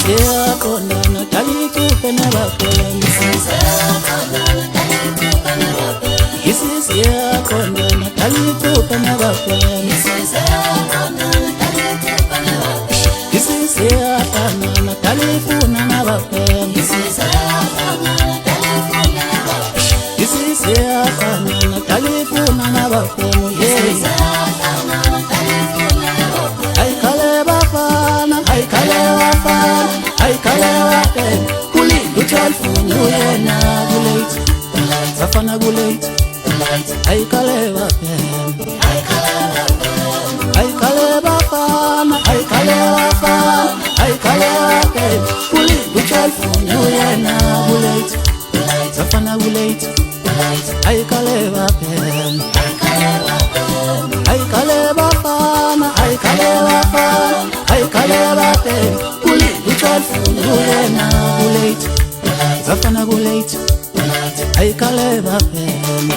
Isiyakhona natalikupe nabafeni Isiyakhona natalikupe nabafeni Isiyakhona natalifuna nabafeni Isiyakhona natalifuna nabafeni Aikale bafana, aikale bafana, aikale bafana Kuli uchalfunu yena gulate Safana gulate Aikale bafana Aikale bafana, aikale bafana, aikale bafana Kuli uchalfunu yena gulate Safana gulate Aikale bafana Aikale bafana, aikale bafana, aikale bafana Kuli uchalfunu yena gulate Safana gulate Aikale bafana